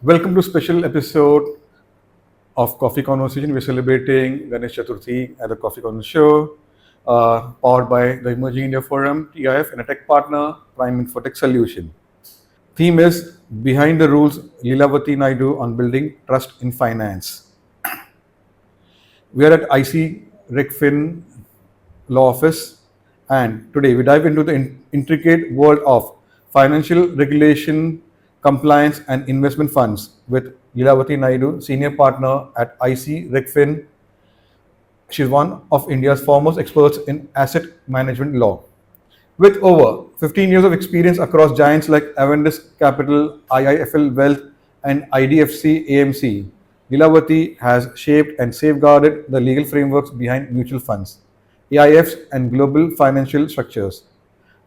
Welcome to special episode of Coffee Conversation. We're celebrating Ganesh Chaturthi at the Coffee Conversation show, powered by the Emerging India Forum, TIF, and a tech partner, Prime Infotech Solution. Theme is Behind the Rules, Lilavati Naidu on Building Trust in Finance. We are at IC RecFin Law Office, and today we dive into the intricate world of financial regulation, compliance, and investment funds with Lilavati Naidu, senior partner at IC RecFin. She's one of India's foremost experts in asset management law. With over 15 years of experience across giants like Avendus Capital, IIFL Wealth, and IDFC AMC, Lilavati has shaped and safeguarded the legal frameworks behind mutual funds, AIFs, and global financial structures.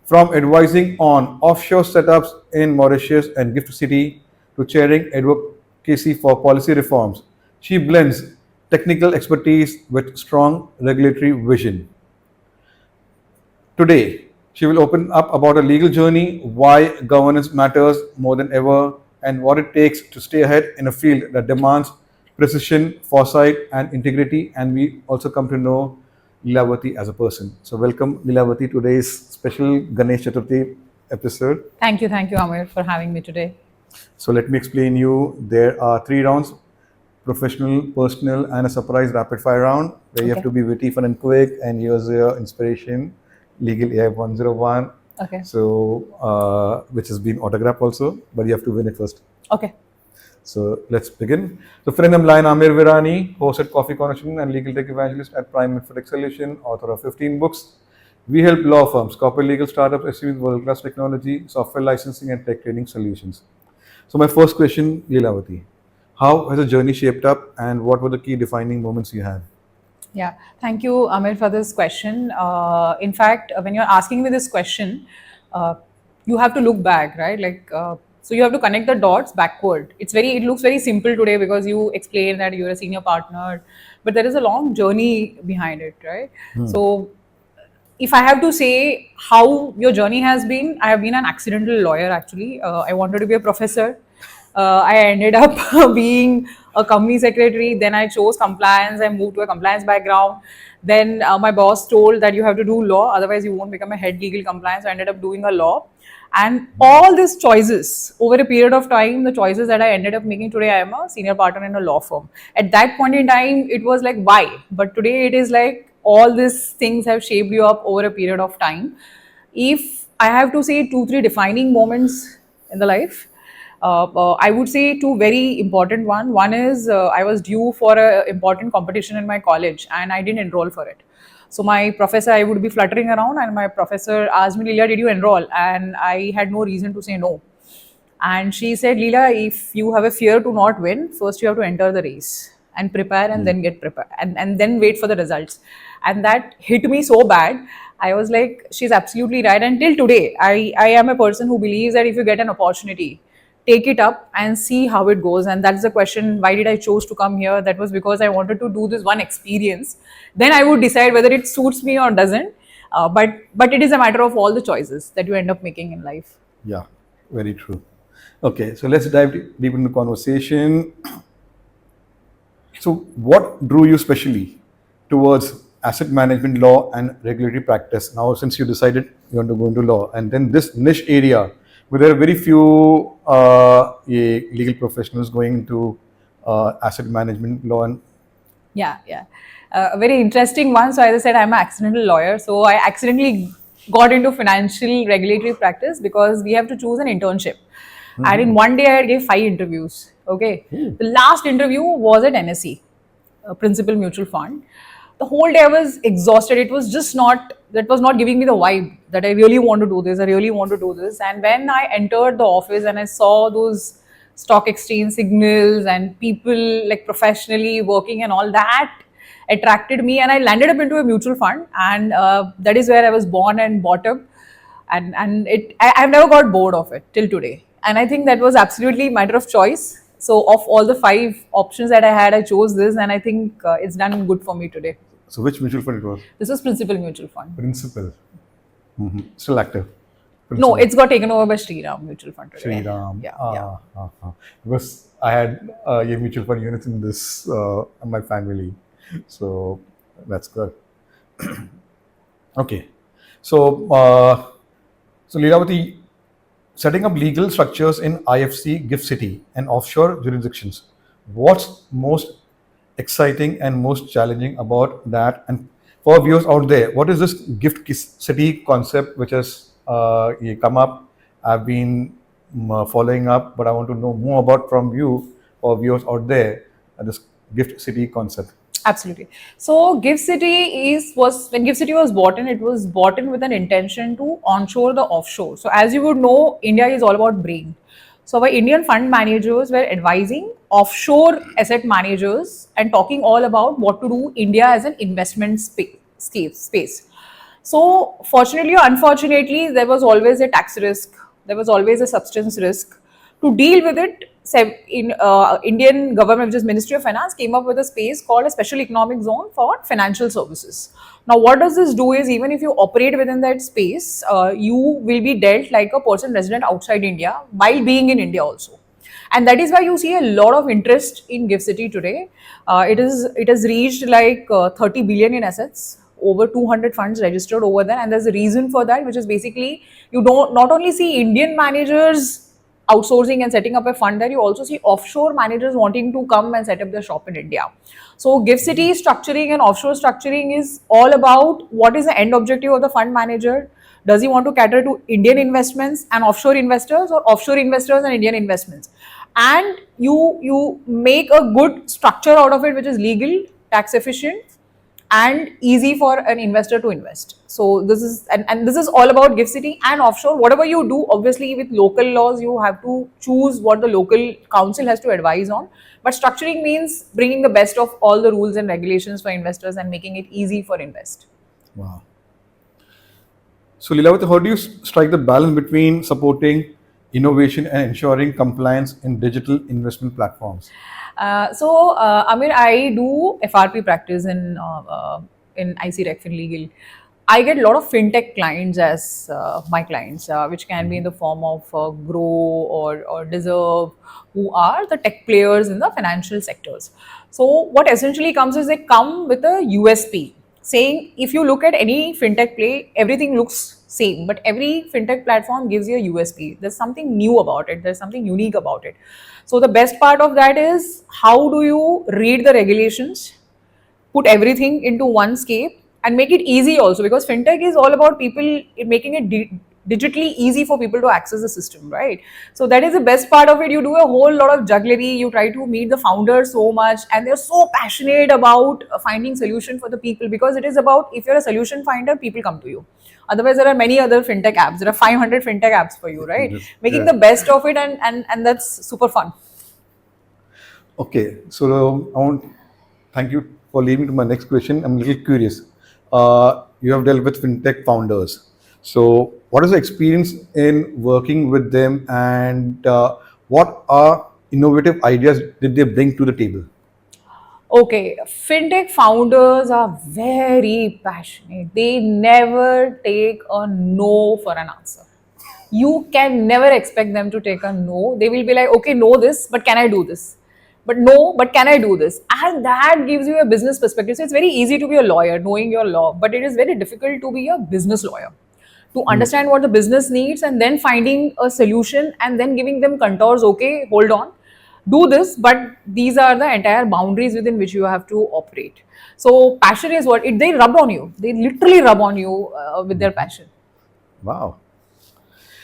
From advising on offshore setups in Mauritius and Gift City to chairing advocacy for policy reforms, she blends technical expertise with strong regulatory vision. Today, she will open up about a legal journey, why governance matters more than ever, and what it takes to stay ahead in a field that demands precision, foresight, and integrity. And we also come to know Lilavati as a person. So, welcome Lilavati to today's special Ganesh Chaturthi episode. Thank you, Amir, for having me today. So, let me explain you. There are 3 rounds: professional, personal, and a surprise rapid fire round where you have to be witty, fun, and quick. And here's your inspiration. Legal AI 101. Okay. So, which has been autographed also, but you have to win it first. Okay. So, let's begin. So, friend of mine, Amir Virani, host at Coffee Connection and legal tech evangelist at Prime Infotech Solution, author of 15 books. We help law firms, corporate legal startups, achieve world-class technology, software licensing, and tech training solutions. So, my first question, Lilavati, how has the journey shaped up, and what were the key defining moments you had? Yeah. Thank you, Amir, for this question. In fact, when you're asking me this question, you have to look back, right? So you have to connect the dots backward. It looks very simple today because you explain that you're a senior partner, but there is a long journey behind it, right? So if I have to say how your journey has been, I have been an accidental lawyer actually. I wanted to be a professor. I ended up being a company secretary. Then I chose compliance. I moved to a compliance background. Then my boss told that you have to do law, otherwise you won't become a head legal compliance. So I ended up doing a law. And all these choices over a period of time, the choices that I ended up making today, I am a senior partner in a law firm. At that point in time, it was like, why? But today it is like all these things have shaped you up over a period of time. If I have to say 2, 3 defining moments in the life, I would say 2 very important one. One is I was due for an important competition in my college and I didn't enroll for it. So my professor, I would be fluttering around and my professor asked me, Leela, did you enroll? And I had no reason to say no. And she said, Leela, if you have a fear to not win, first you have to enter the race and prepare and then get prepared and then wait for the results. And that hit me so bad. I was like, she's absolutely right. Until today, I am a person who believes that if you get an opportunity, take it up and see how it goes. And that's the question, why did I chose to come here? That was because I wanted to do this one experience. Then I would decide whether it suits me or doesn't. But it is a matter of all the choices that you end up making in life. Yeah, very true. Okay, so let's dive deep into the conversation. So, what drew you specially towards asset management law and regulatory practice? Now, since you decided you want to go into law, and then this niche area, where there are very few legal professionals going into asset management law and Yeah. A very interesting one. So, as I said, I'm an accidental lawyer. So, I accidentally got into financial regulatory practice because we have to choose an internship. And in one day, I gave 5 interviews. Okay. The last interview was at NSE, Principal Mutual Fund. The whole day I was exhausted. It was just not, that was not giving me the vibe that I really want to do this. I really want to do this. And when I entered the office and I saw those stock exchange signals and people like professionally working and all that attracted me, and I landed up into a mutual fund, and that is where I was born and brought up, and I've never got bored of it till today. And I think that was absolutely a matter of choice. So of all the 5 options that I had, I chose this, and I think it's done good for me today. so which mutual fund it was? This was Principal Mutual Fund. Principal. Still active. No, it's got taken over by Shriram Mutual Fund today. Shriram. Yeah. Because I had mutual fund units in this in my family, so that's good. Okay, so so Leelavati, setting up legal structures in IFC, GIFT City, and offshore jurisdictions. What's most exciting and most challenging about that? And for viewers out there, what is this City concept which has come up? I've been following up, but I want to know more about from you for viewers out there this Gift City concept. Absolutely. So Gift City was when Gift City was bought in, it was bought in with an intention to onshore the offshore. So as you would know, India is all about brain. So our Indian fund managers were advising offshore asset managers and talking all about what to do India as an investment space. So fortunately or unfortunately, there was always a tax risk. There was always a substance risk. To deal with it, in Indian government, which is Ministry of Finance, came up with a space called a special economic zone for financial services. Now, what does this do is even if you operate within that space, you will be dealt like a person resident outside India while being in India also. And that is why you see a lot of interest in Gift City today. It has reached like 30 billion in assets, over 200 funds registered over there, and there's a reason for that, which is basically you don't not only see Indian managers outsourcing and setting up a fund there, you also see offshore managers wanting to come and set up their shop in India. So Gift City structuring and offshore structuring is all about what is the end objective of the fund manager. Does he want to cater to Indian investments and offshore investors, or offshore investors and Indian investments? And you make a good structure out of it, which is legal, tax efficient, and easy for an investor to invest. So this is and this is all about Gift City and offshore. Whatever you do, obviously with local laws, you have to choose what the local council has to advise on. But structuring means bringing the best of all the rules and regulations for investors and making it easy for invest. Wow. So Leelavati, how do you strike the balance between supporting innovation and ensuring compliance in digital investment platforms? Amir, I do FRP practice in IC Recfin Legal. I get a lot of fintech clients as my clients, which can be in the form of Grow or Deserve, who are the tech players in the financial sectors. So what essentially comes is they come with a USP, saying if you look at any fintech play, everything looks same, but every fintech platform gives you a USP. There's something new about it. There's something unique about it. So the best part of that is how do you read the regulations, put everything into one scape, and make it easy also, because fintech is all about people making it digitally easy for people to access the system, right? So that is the best part of it. You do a whole lot of jugglery. You try to meet the founders so much, and they're so passionate about finding solution for the people, because it is about, if you're a solution finder, people come to you. Otherwise, there are many other fintech apps. There are 500 fintech apps for you, right? Yes. Making Yeah. the best of it, and that's super fun. Okay, so I want thank you for leading me to my next question. I'm a little curious. You have dealt with fintech founders. So, what is the experience in working with them, and what are innovative ideas did they bring to the table? Okay, fintech founders are very passionate. They never take a no for an answer. You can never expect them to take a no. They will be like, okay, know this, but can I do this? But no, but can I do this? And that gives you a business perspective. So it's very easy to be a lawyer, knowing your law, but it is very difficult to be a business lawyer, to understand what the business needs and then finding a solution and then giving them contours. Okay, hold on, do this, but these are the entire boundaries within which you have to operate. So passion is what they rub on you. They literally rub on you with their passion. Wow.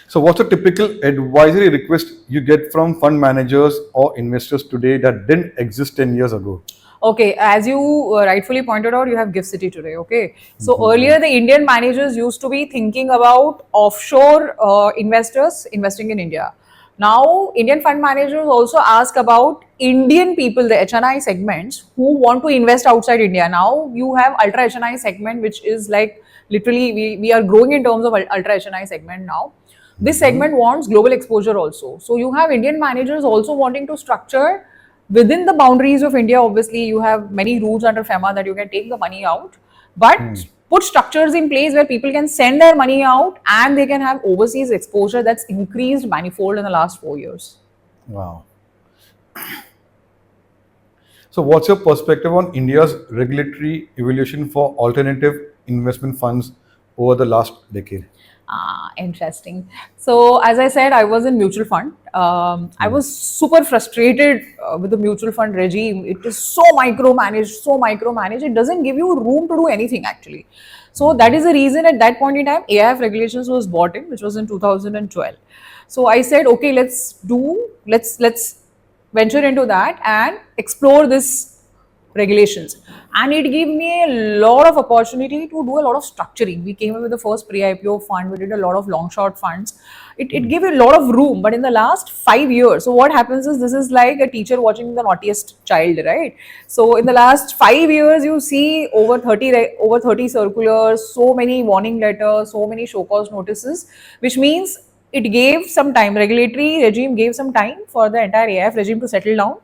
So, what's a typical advisory request you get from fund managers or investors today that didn't exist 10 years ago? Okay, as you rightfully pointed out, you have Gift City today. Okay, so earlier the Indian managers used to be thinking about offshore investors investing in India. Now, Indian fund managers also ask about Indian people, the HNI segments, who want to invest outside India. Now, you have ultra HNI segment, which is like literally we are growing in terms of ultra HNI segment now. This segment wants global exposure also. So, you have Indian managers also wanting to structure within the boundaries of India. Obviously, you have many rules under FEMA that you can take the money out, but put structures in place where people can send their money out and they can have overseas exposure that's increased manifold in the last 4 years. Wow. So, what's your perspective on India's regulatory evolution for alternative investment funds over the last decade? Interesting. So, as I said, I was in mutual fund. I was super frustrated with the mutual fund regime. It is so micromanaged, so micromanaged. It doesn't give you room to do anything actually. So that is the reason at that point in time, AIF regulations was brought in, which was in 2012. So I said, okay, let's venture into that and explore this regulations, and it gave me a lot of opportunity to do a lot of structuring. We came up with the first pre-IPO fund, we did a lot of long short funds. It gave a lot of room, but in the last 5 years, so what happens is, this is like a teacher watching the naughtiest child, right? So in the last 5 years, you see over 30 circulars, so many warning letters, so many show cause notices, which means it gave some time, regulatory regime gave some time for the entire AIF regime to settle down.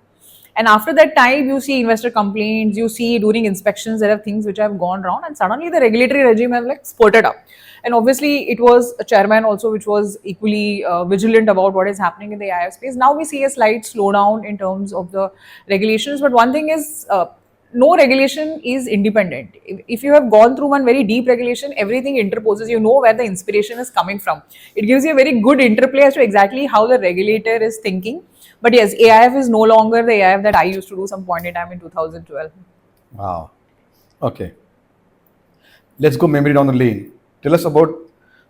And after that time, you see investor complaints, you see during inspections, there are things which have gone wrong, and suddenly the regulatory regime have like spurted up. And obviously, it was a chairman also which was equally vigilant about what is happening in the AIF space. Now we see a slight slowdown in terms of the regulations, but one thing is, no regulation is independent. If you have gone through one very deep regulation, everything interposes. You know where the inspiration is coming from. It gives you a very good interplay as to exactly how the regulator is thinking. But yes, AIF is no longer the AIF that I used to do some point in time in 2012. Wow. Okay. Let's go memory down the lane. Tell us about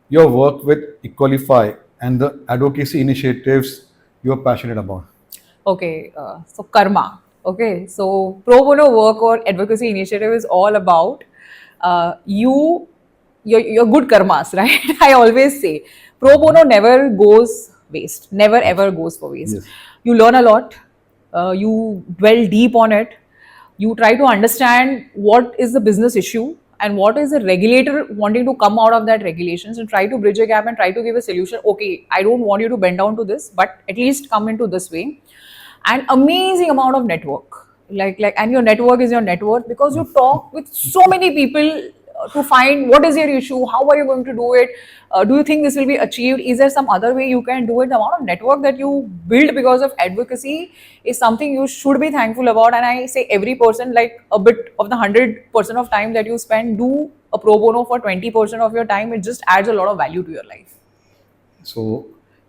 your work with Equalify and the advocacy initiatives you are passionate about. Okay, so karma. Okay, so pro bono work or advocacy initiative is all about your good karmas, right? I always say pro bono never goes waste, never ever goes for waste. Yes. You learn a lot, you dwell deep on it, you try to understand what is the business issue and what is the regulator wanting to come out of that regulations, and try to bridge a gap and try to give a solution. Okay, I don't want you to bend down to this, but at least come into this way. And amazing amount of network, and your network is your net worth, because you talk with so many people to find what is your issue, how are you going to do it, do you think this will be achieved, is there some other way you can do it. The amount of network that you build because of advocacy is something you should be thankful about. And I say every person, like a bit of the 100% of time that you spend, do a pro bono for 20% of your time. It just adds a lot of value to your life. So,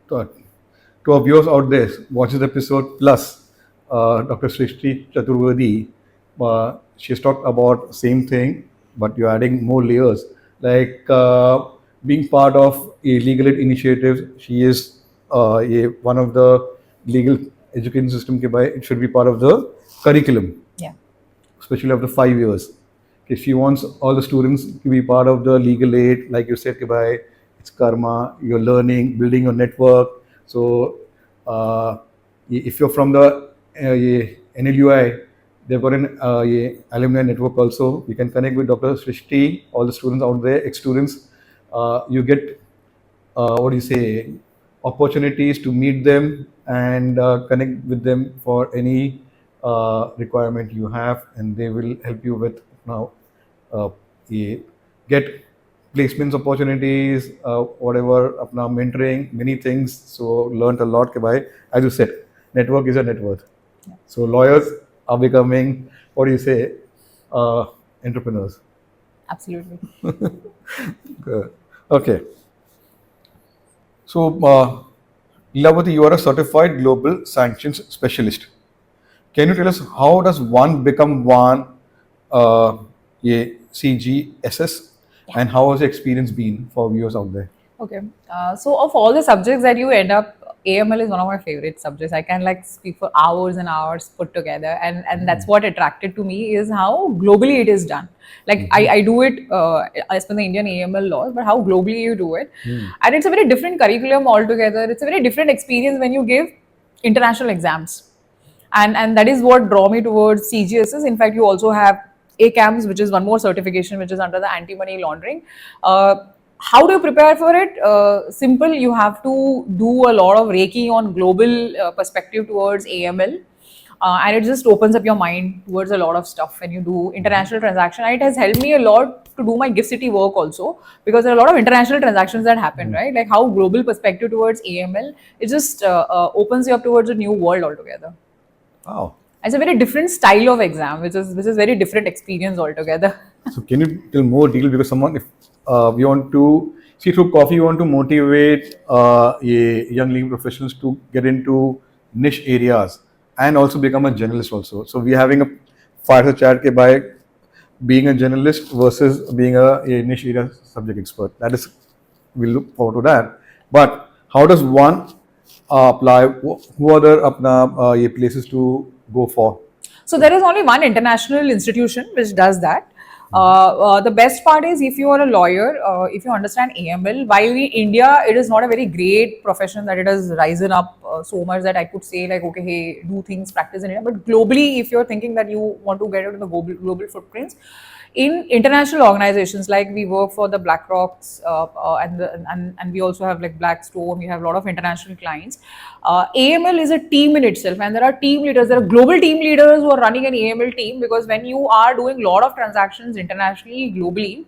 to our viewers out there, watch this episode plus Dr. Srishti Chaturvedi. She's talked about same thing, but you're adding more layers. Like being part of a legal aid initiative, she is one of the legal education system. Ke bhai, it should be part of the curriculum, Yeah. especially after 5 years. If she wants all the students to be part of the legal aid, like you said, ke bhai, it's karma, you're learning, building your network. So, if you're from the NLUI, they've got an alumni network also. You can connect with Dr. Srishti, all the students out there, ex-students. You get, opportunities to meet them and connect with them for any requirement you have, and they will help you with now get placements opportunities, whatever, apna mentoring, many things. So learned a lot. Ke bhai, as you said, network is a net worth. So lawyers are becoming, entrepreneurs. Absolutely. Good. Okay. So, Leelavati, you are a certified global sanctions specialist. Can you tell us how does one become one CGSS, and how has the experience been for viewers out there? Okay. So of all the subjects that you end up, AML is one of my favorite subjects. I can like speak for hours and hours put together, and that's what attracted to me, is how globally it is done. Like I do it as per the Indian AML laws, but how globally you do it, and it's a very different curriculum altogether. It's a very different experience when you give international exams, and that is what draw me towards CGSs. In fact, you also have ACAMS, which is one more certification which is under the anti-money laundering. How do you prepare for it? Simple. You have to do a lot of Reiki on global perspective towards AML. and it just opens up your mind towards a lot of stuff when you do international transaction. And it has helped me a lot to do my Gift City work also, because there are a lot of international transactions that happen, right? Like how global perspective towards AML, it just opens you up towards a new world altogether. Wow. It's a very different style of exam, which is very different experience altogether. So can you tell more detail, because someone, if we want to see through coffee, we want to motivate young legal professionals to get into niche areas and also become a journalist also. So we're having a fireside chat ke by being a journalist versus being a niche area subject expert. That is, we'll look forward to that. But how does one apply? Who are the apna ye places to go for? So there is only one international institution which does that. The best part is if you are a lawyer, if you understand AML, while in India it is not a very great profession that it has risen up so much that I could say like, okay, hey, do things, practice in India. But globally, if you're thinking that you want to get into the global footprints, in international organizations, like we work for the BlackRocks and we also have like Blackstone, we have a lot of international clients. AML is a team in itself, and there are team leaders, there are global team leaders who are running an AML team, because when you are doing a lot of transactions internationally, globally,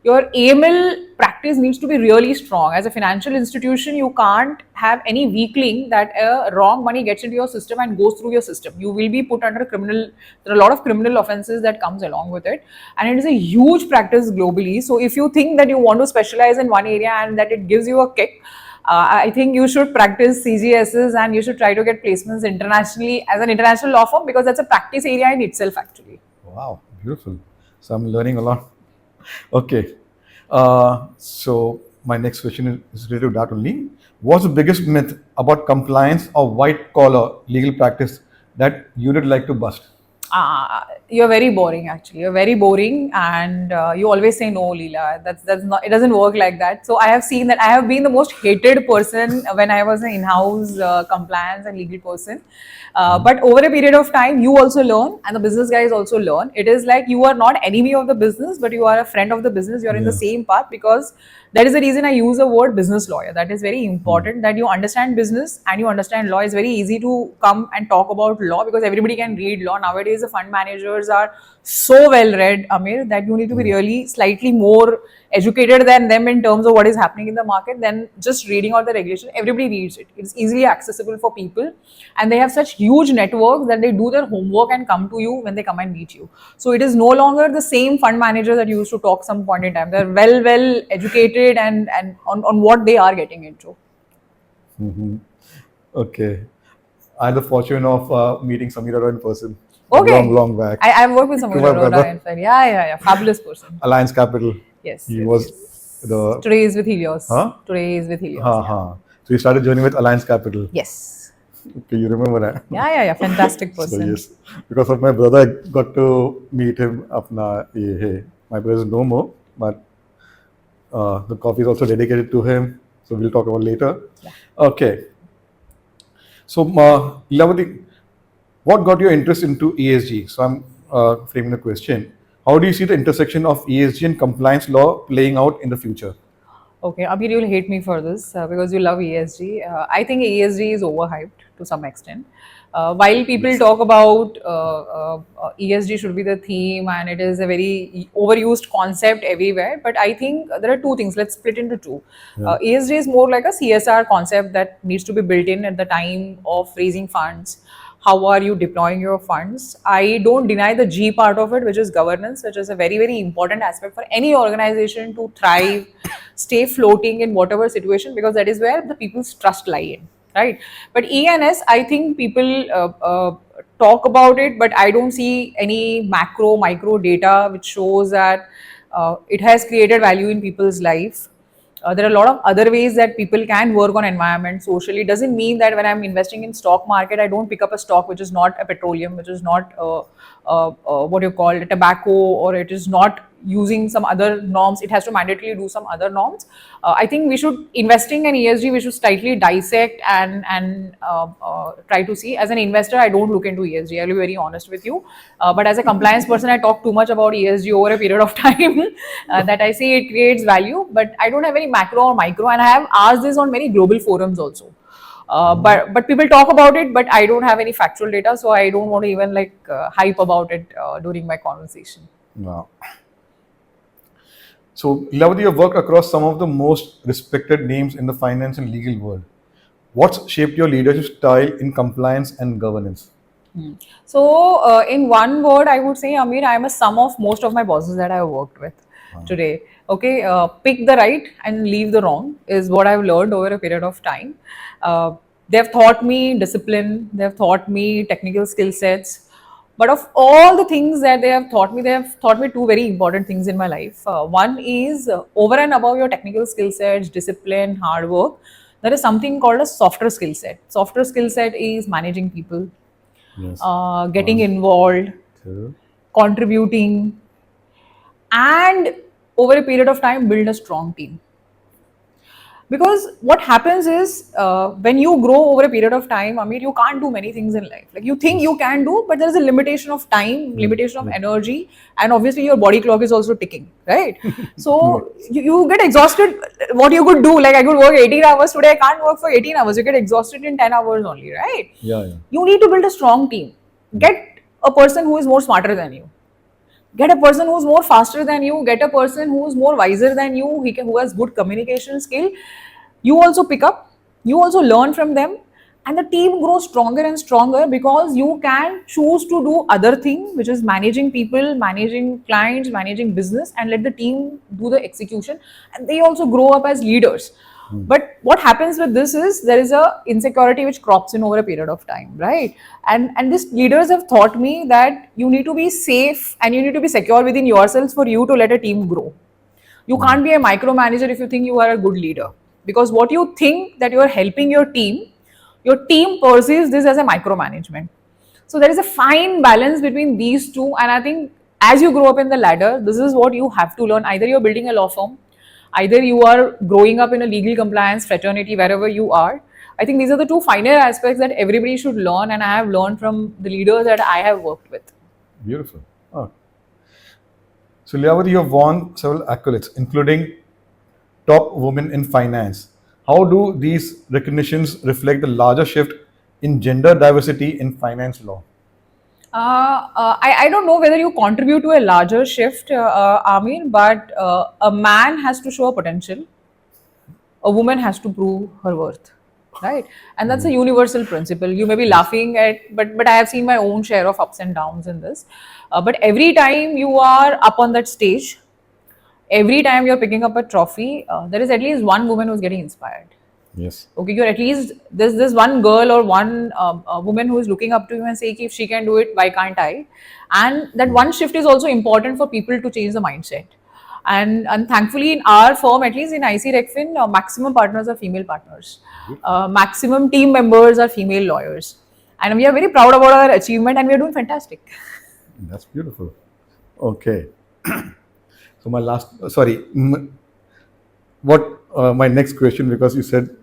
your AML practice needs to be really strong. As a financial institution, you can't have any weak link that wrong money gets into your system and goes through your system. You will be put under criminal, there are a lot of criminal offenses that comes along with it. And it is a huge practice globally. So if you think that you want to specialize in one area and that it gives you a kick, I think you should practice CGSs and you should try to get placements internationally as an international law firm, because that's a practice area in itself actually. Wow, beautiful. So I'm learning a lot. Okay. So my next question is related to that only. What's the biggest myth about compliance or white collar legal practice that you would like to bust? You're very boring actually. You're very boring, and you always say no, Leela. That's not. It doesn't work like that. So I have seen that I have been the most hated person when I was an in-house compliance and legal person. But over a period of time, you also learn, and the business guys also learn. It is like you are not enemy of the business, but you are a friend of the business. You are in the same path, because that is the reason I use the word business lawyer. That is very important, that you understand business and you understand law. It's very easy to come and talk about law because everybody can read law. Nowadays, the fund managers are so well read, Amir, that you need to be really slightly more educated than them in terms of what is happening in the market than just reading out the regulation. Everybody reads it. It's easily accessible for people, and they have such huge networks that they do their homework and come to you when they come and meet you. So it is no longer the same fund manager that you used to talk some point in time. They're well educated and on what they are getting into. Okay. I had the fortune of meeting Samir Arora in person. Okay. Long back. I've worked with Samir Arora, in fact. Yeah. Fabulous person. Alliance Capital. Yes. He was the... Today is with Helios. Huh? Today is with Helios. So you started journey with Alliance Capital. Yes. Okay, you remember that? Yeah. Fantastic person. So yes, because of my brother, I got to meet him. My brother is no more, but the coffee is also dedicated to him. So we'll talk about later. Yeah. Okay. So, Leelavati, what got your interest into ESG? So I'm framing the question. How do you see the intersection of ESG and compliance law playing out in the future? Okay, Abhir, you'll hate me for this because you love ESG. I think ESG is overhyped to some extent. While people talk about ESG should be the theme and it is a very overused concept everywhere, but I think there are two things. Let's split into two. ESG is more like a CSR concept that needs to be built in at the time of raising funds. How are you deploying your funds? I don't deny the G part of it, which is governance, which is a very important aspect for any organization to thrive, stay floating in whatever situation, because that is where the people's trust lie in, right? But ENS, I think people talk about it, but I don't see any micro data which shows that it has created value in people's life. There are a lot of other ways that people can work on environment socially. It doesn't mean that when I'm investing in stock market, I don't pick up a stock which is not a petroleum, which is not what you call it, tobacco, or it is not using some other norms. It has to mandatorily do some other norms. I think we should, investing in ESG, we should slightly dissect and try to see. As an investor, I don't look into ESG. I'll be very honest with you. But as a compliance person, I talk too much about ESG over a period of time that I say it creates value. But I don't have any macro or micro, and I have asked this on many global forums also. But people talk about it, but I don't have any factual data, so I don't want to even like hype about it during my conversation. Wow. So, Lilavati, you have worked across some of the most respected names in the finance and legal world. What's shaped your leadership style in compliance and governance? So, in one word, I would say, Amir, I am a sum of most of my bosses that I have worked with today. Okay, pick the right and leave the wrong is what I've learned over a period of time. They have taught me discipline, they have taught me technical skill sets. But of all the things that they have taught me two very important things in my life. One is over and above your technical skill sets, discipline, hard work, there is something called a softer skill set. Softer skill set is managing people, Yes. getting involved, Two. contributing, and over a period of time build a strong team. Because what happens is when you grow over a period of time, Amir, you can't do many things in life. Like you think you can do, but there is a limitation of time, limitation of energy, and obviously your body clock is also ticking, right? So you get exhausted. What you could do, like I could work 18 hours today, I can't work for 18 hours. You get exhausted in 10 hours only, right? Yeah. You need to build a strong team. Get a person who is more smarter than you. Get a person who's more faster than you. Get a person who's more wiser than you. Who has good communication skill. You also pick up. You also learn from them, and the team grows stronger and stronger because you can choose to do other thing, which is managing people, managing clients, managing business, and let the team do the execution, and they also grow up as leaders. But what happens with this is there is a insecurity which crops in over a period of time, right? And these leaders have taught me that you need to be safe and you need to be secure within yourselves for you to let a team grow. You can't be a micromanager if you think you are a good leader, because what you think that you are helping your team perceives this as a micromanagement. So there is a fine balance between these two, and I think as you grow up in the ladder, this is what you have to learn. Either you're building a law firm, either you are growing up in a legal compliance fraternity, wherever you are. I think these are the two finer aspects that everybody should learn, and I have learned from the leaders that I have worked with. Beautiful. Oh. So, Lilavati, you have won several accolades, including Top Women in Finance. How do these recognitions reflect the larger shift in gender diversity in finance law? I don't know whether you contribute to a larger shift, Amin, but a man has to show a potential. A woman has to prove her worth, right? And that's a universal principle. You may be laughing at, but I have seen my own share of ups and downs in this. But every time you are up on that stage, every time you're picking up a trophy, there is at least one woman who's getting inspired. Yes. Okay, you're at least there's this one girl or one woman who is looking up to you and saying, if she can do it, why can't I? And that one shift is also important for people to change the mindset. And thankfully in our firm, at least in IC Recfin, maximum partners are female partners. Maximum team members are female lawyers. And we are very proud about our achievement, and we are doing fantastic. That's beautiful. Okay. So my my next question, because you said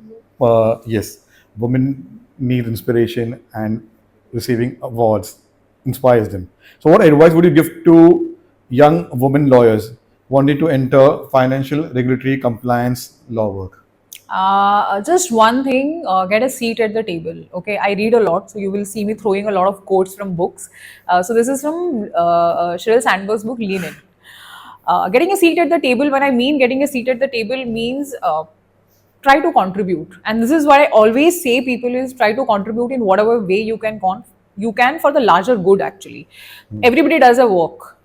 yes, women need inspiration and receiving awards inspires them. So what advice would you give to young women lawyers wanting to enter financial regulatory compliance law work? Just one thing, get a seat at the table. Okay, I read a lot, so you will see me throwing a lot of quotes from books. So this is from Sheryl Sandberg's book, Lean In. Getting a seat at the table, when I mean getting a seat at the table, means try to contribute. And this is what I always say people is try to contribute in whatever way you can for the larger good actually. Everybody does a work.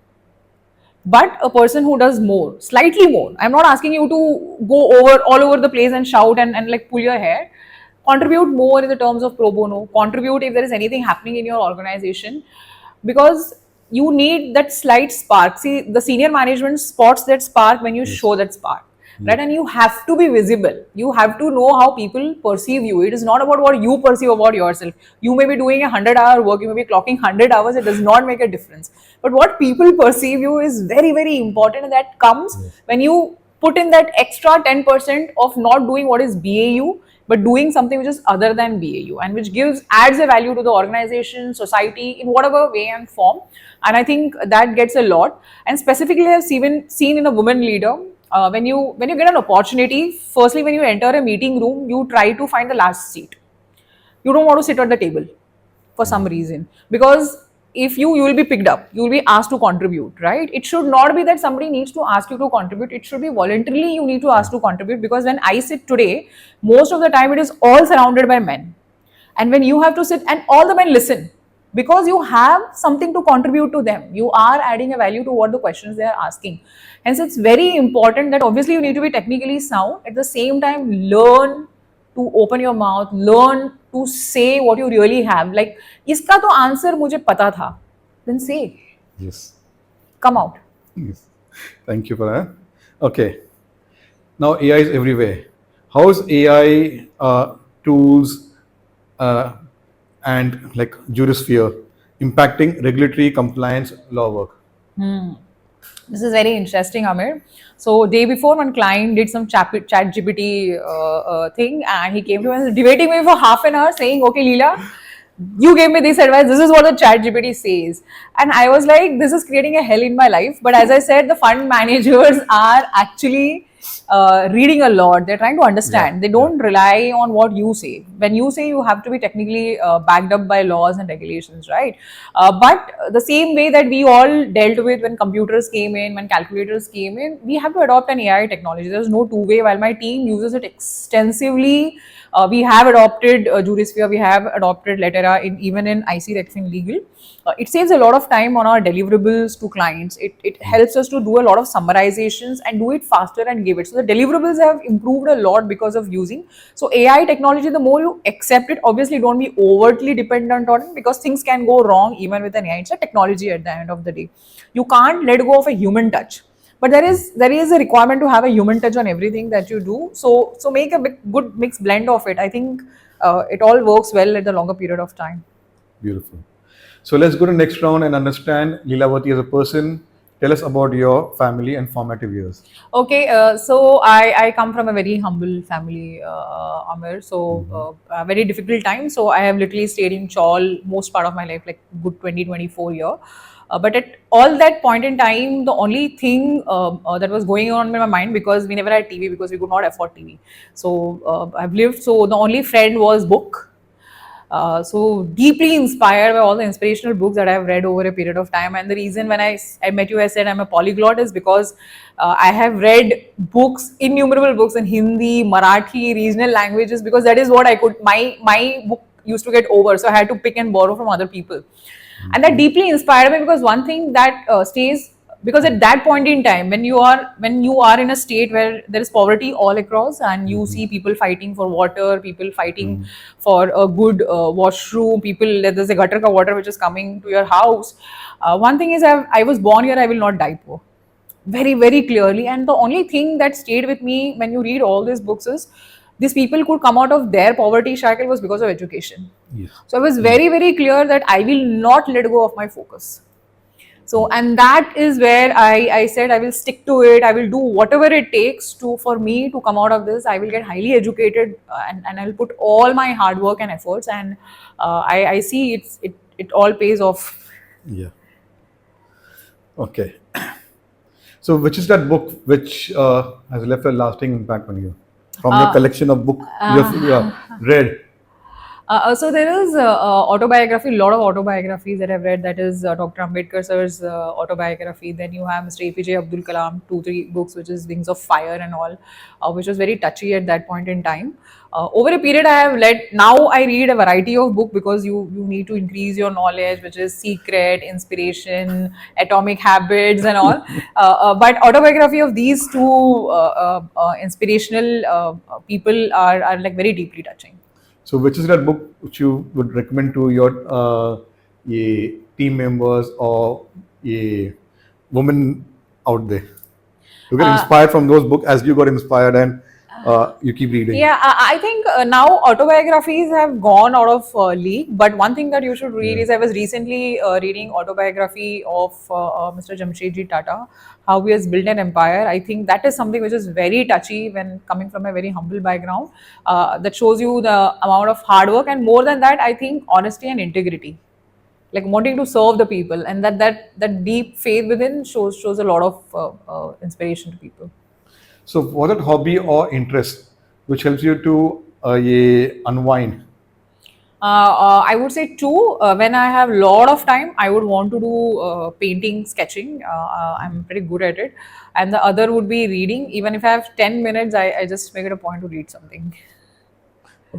But a person who does more, slightly more, I'm not asking you to go over all over the place and shout and like pull your hair. Contribute more in the terms of pro bono. Contribute if there is anything happening in your organization, because you need that slight spark. See, the senior management spots that spark when you show that spark, right? And you have to be visible. You have to know how people perceive you. It is not about what you perceive about yourself. You may be doing 100-hour work, you may be clocking 100 hours, it does not make a difference. But what people perceive you is very, very important, and that comes when you put in that extra 10% of not doing what is BAU, but doing something which is other than BAU and which adds a value to the organization, society in whatever way and form. And I think that gets a lot. And specifically, I have seen in a woman leader, when you get an opportunity, firstly, when you enter a meeting room, you try to find the last seat. you don't want to sit at the table for some reason, because if you will be picked up, you will be asked to contribute, right? It should not be that somebody needs to ask you to contribute. It should be voluntarily you need to ask to contribute, because when I sit today, most of the time it is all surrounded by men, and when you have to sit and all the men listen, because you have something to contribute to them, you are adding a value to what the questions they are asking. Hence it's very important that obviously you need to be technically sound, at the same time learn to open your mouth, learn to say what you really have. Like, iska to answer mujhe pata tha, then say, Yes. come out. Yes. Thank you for that. Okay. Now AI is everywhere. How is AI tools and like jurissphere impacting regulatory compliance law work? This is very interesting, Amir. So day before, one client did some chat GPT thing, and he came to me and was debating me for half an hour, saying, "Okay, Leela, you gave me this advice. This is what the chat GPT says." And I was like, "This is creating a hell in my life." But as I said, the fund managers are actually reading a lot. They're trying to understand. Yeah, They don't rely on what you say. When you say, you have to be technically backed up by laws and regulations, right? But the same way that we all dealt with when computers came in, when calculators came in, we have to adopt an AI technology. There's no two way. While my team uses it extensively, we have adopted Jurisphere, we have adopted Lettera, even in IC Rexing Legal. It saves a lot of time on our deliverables to clients. It helps us to do a lot of summarizations and do it faster and give it. So the deliverables have improved a lot because of using. So AI technology, the more you accept it, obviously don't be overtly dependent on it, because things can go wrong even with an AI. It's a technology at the end of the day. You can't let go of a human touch. But there is a requirement to have a human touch on everything that you do. So make a good mixed blend of it. I think it all works well at the longer period of time. Beautiful. So let's go to the next round and understand Leelavati as a person. Tell us about your family and formative years. Okay, so I come from a very humble family, Amir. So a very difficult time. So I have literally stayed in Chawl most part of my life, like good 20-24 year. But at all that point in time, the only thing that was going on in my mind, because we never had TV, because we could not afford TV. So I've lived. So the only friend was book. So deeply inspired by all the inspirational books that I've read over a period of time. And the reason when I met you, I said I'm a polyglot, is because I have read books, innumerable books in Hindi, Marathi, regional languages, because that is what I could, my book used to get over. So I had to pick and borrow from other people. And that deeply inspired me, because one thing that stays, because at that point in time, when you are in a state where there is poverty all across, and you see people fighting for water, people fighting for a good washroom, people, there's a gutter ka water which is coming to your house. One thing is, I was born here, I will not die poor, very very clearly. And the only thing that stayed with me when you read all these books is, these people could come out of their poverty shackle was because of education. Yes. So I was very very clear that I will not let go of my focus. So, and that is where I said I will stick to it. I will do whatever it takes for me to come out of this. I will get highly educated, and I'll put all my hard work and efforts, and I see it all pays off. Yeah. Okay. So, which is that book which has left a lasting impact on you from your collection of book you have read? So there is autobiography, a lot of autobiographies that I've read. That is Dr. Ambedkar sir's autobiography. Then you have Mr. APJ Abdul Kalam, 2-3 books, which is Wings of Fire and all, which was very touchy at that point in time. Over a period, I have now I read a variety of books, because you need to increase your knowledge, which is Secret, Inspiration, Atomic Habits and all. But autobiography of these two inspirational people are like very deeply touching. So, which is that book which you would recommend to your team members or women out there? You get inspired from those books as you got inspired, and you keep reading. Yeah, I think now autobiographies have gone out of league. But one thing that you should read is, I was recently reading autobiography of Mr. Jamshedji Tata, how he has built an empire. I think that is something which is very touchy when coming from a very humble background. That shows you the amount of hard work, and more than that, I think honesty and integrity, like wanting to serve the people, and that deep faith within shows a lot of inspiration to people. So, was it hobby or interest which helps you to unwind? I would say two. When I have a lot of time, I would want to do painting, sketching. I'm pretty good at it. And the other would be reading. Even if I have 10 minutes, I just make it a point to read something.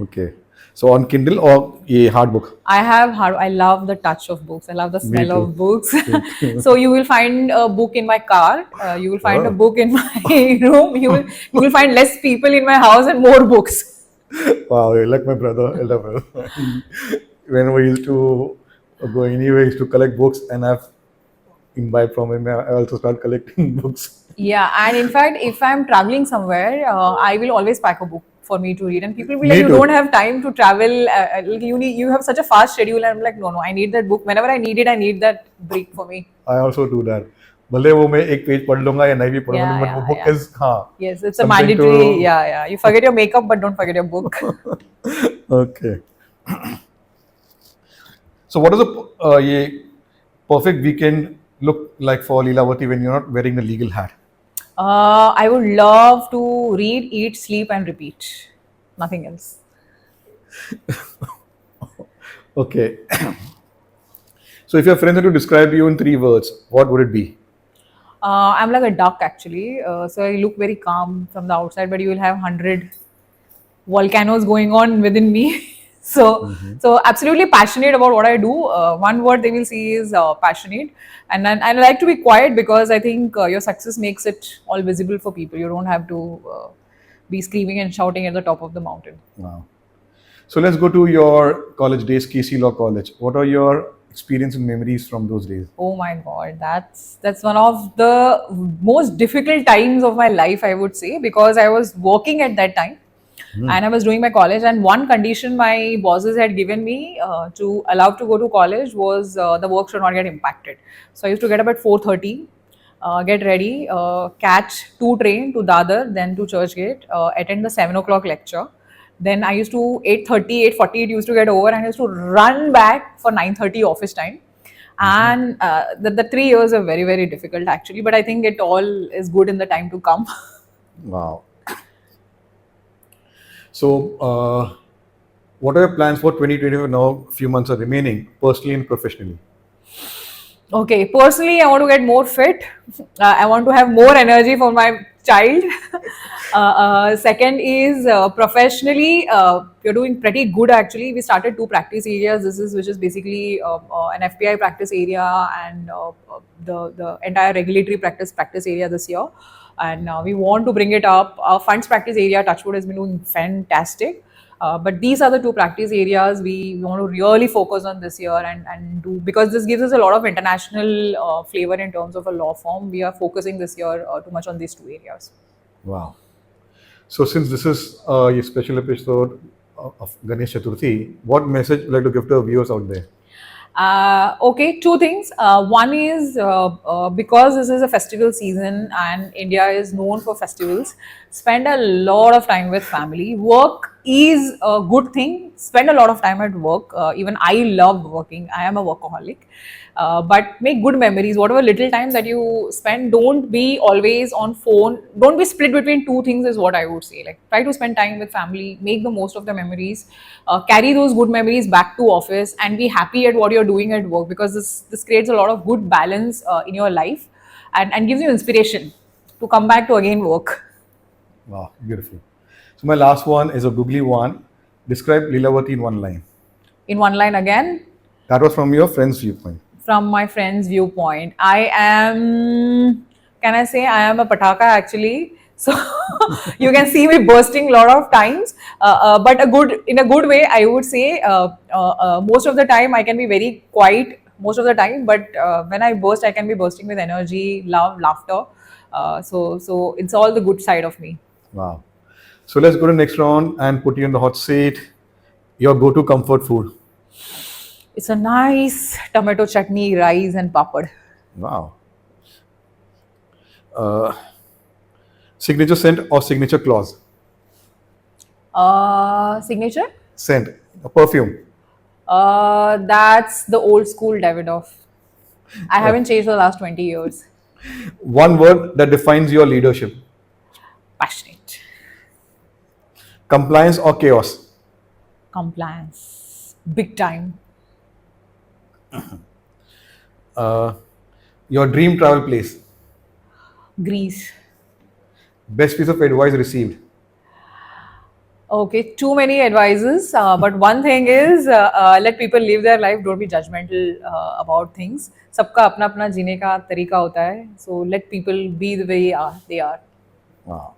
Okay. So on Kindle or a hard book? I love the touch of books. I love the Me smell too. of books. Me too. So you will find a book in my car. You will find a Oh. book in my room. You will find less people in my house and more books. Wow, you're like my brother, elder brother. When we used to go anywhere, he used to collect books, and I've imbibed from him. I also start collecting books. Yeah, and in fact, if I'm traveling somewhere, I will always pack a book for me to read. And people will be like, Me "You don't too. have time to travel. Like, you have such a fast schedule." And I'm like, "No, no, I need that book. Whenever I need it, I need that break for me." I also do that. भले वो मैं एक page पढ़ लूंगा या नहीं भी पढ़ूंगा, Yeah, but वो yeah, book yeah. is हाँ Yes, it's a something to. mandatory. Yeah, yeah. You forget your makeup, but don't forget your book. Okay. So what does ये perfect weekend look like for Leelavati when you're not wearing the legal hat? I would love to read, eat, sleep, and repeat. Nothing else. Okay. So if your friends had to describe you in 3 words, what would it be? I'm like a duck actually. So I look very calm from the outside, but you will have 100 volcanoes going on within me. So absolutely passionate about what I do. One word they will see is passionate, and then I like to be quiet because I think your success makes it all visible for people. You don't have to be screaming and shouting at the top of the mountain. Wow. So let's go to your college days, KC Law College. What are your experience and memories from those days? Oh my God, that's one of the most difficult times of my life, I would say, because I was working at that time and I was doing my college. And one condition my bosses had given me to allow to go to college was the work should not get impacted. So I used to get up at 4:30, get ready, catch 2 train to Dadar, then to Churchgate, attend the 7 o'clock lecture. Then I used to 8:30, 8:40 it used to get over, and I used to run back for 9:30 office time. And the 3 years are very, very difficult actually, but I think it all is good in the time to come. Wow. So, what are your plans for 2024 now? Few months are remaining, personally and professionally. Okay, personally, I want to get more fit. I want to have more energy for my child. Second is professionally, we're doing pretty good actually. We started 2 practice areas. Which is basically an FPI practice area and the entire regulatory practice area this year. And we want to bring it up. Our funds practice area, Touchwood, has been doing fantastic. But these are the 2 practice areas we want to really focus on this year and do, because this gives us a lot of international flavor in terms of a law firm. We are focusing this year too much on these 2 areas. Wow. So, since this is a special episode of Ganesh Chaturthi, what message would you like to give to the viewers out there? Okay, 2 things. One is because this is a festival season and India is known for festivals, spend a lot of time with family. Work is a good thing. Spend a lot of time at work. Even I love working. I am a workaholic. But make good memories. Whatever little time that you spend, don't be always on phone. Don't be split between 2 things is what I would say. Like, try to spend time with family, make the most of the memories, carry those good memories back to office, and be happy at what you're doing at work, because this creates a lot of good balance in your life, and gives you inspiration to come back to again work. Wow, beautiful. So, my last one is a googly one. Describe Leelavati in one line. In one line again, That was from your friend's viewpoint. from my friend's viewpoint, can I say I am a pataka actually? So you can see me bursting a lot of times, but in a good way, I would say. Most of the time, I can be very quiet most of the time, but when I burst, I can be bursting with energy, love, laughter. So it's all the good side of me. Wow. So, let's go to the next round and put you in the hot seat. Your go to comfort food. It's a nice tomato chutney, rice, and papad. Wow. Signature scent or signature clause? Signature? Scent, a perfume. That's the old school Davidoff. I haven't changed for the last 20 years. One word that defines your leadership. Passionate. Compliance or chaos? Compliance. big time. Your dream travel place. Greece. Best piece of advice received. Okay, too many advices, but one thing is let people live their life. Don't be judgmental about things. सबका अपना अपना जीने का तरीका होता है. So let people be the way they are. Wow.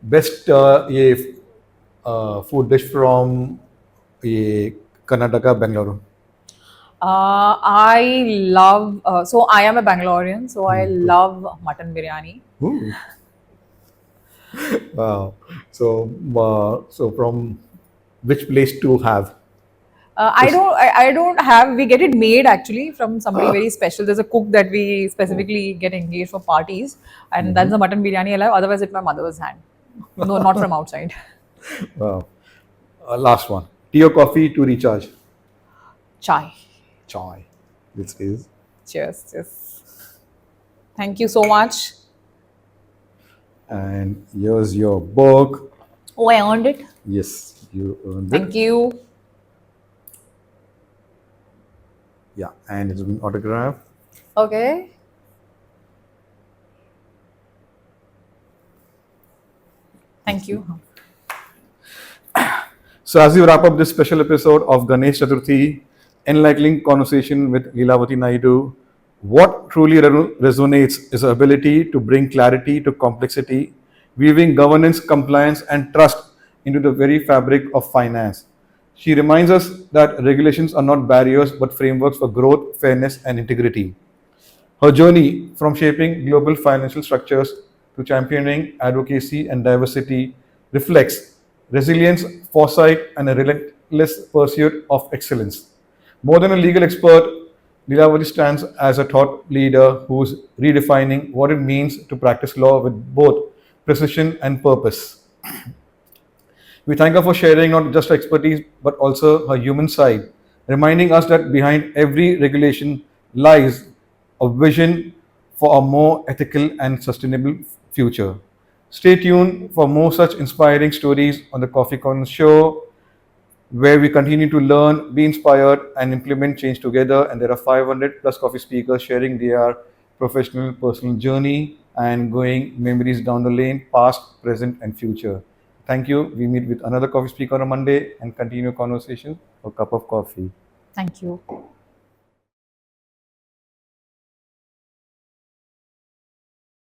Best ये food dish from ये Karnataka, Bangalore. I love. So I am a Bangalorean, so I love mutton biryani. Ooh. Wow. So from which place to have? I don't have. We get it made actually from somebody very special. There's a cook that we specifically get engaged for parties, and that's the mutton biryani I love. Otherwise, it's my mother's hand. No, not from outside. Wow. Last one. Tea or coffee to recharge? Chai. Chai. This is. Cheers. Cheers. Thank you so much. And here's your book. Oh, I earned it. Yes, you earned it. Thank you. Yeah, and it's been autographed. Okay. Thank you. So as we wrap up this special episode of Ganesh Chaturthi, enlightening conversation with Leelavati Naidu, what truly resonates is her ability to bring clarity to complexity, weaving governance, compliance, and trust into the very fabric of finance. She reminds us that regulations are not barriers but frameworks for growth, fairness, and integrity. Her journey from shaping global financial structures to championing advocacy and diversity reflects resilience, foresight, and a relentless pursuit of excellence. More than a legal expert, Leelavati stands as a thought leader who's redefining what it means to practice law with both precision and purpose. We thank her for sharing not just her expertise but also her human side, reminding us that behind every regulation lies a vision for a more ethical and sustainable future. Stay tuned for more such inspiring stories on the Coffee Corner Show, where we continue to learn, be inspired, and implement change together. And there are 500 plus coffee speakers sharing their professional, personal journey and going memories down the lane, past, present, and future. Thank you. We meet with another coffee speaker on a Monday and continue conversation or cup of coffee. Thank you.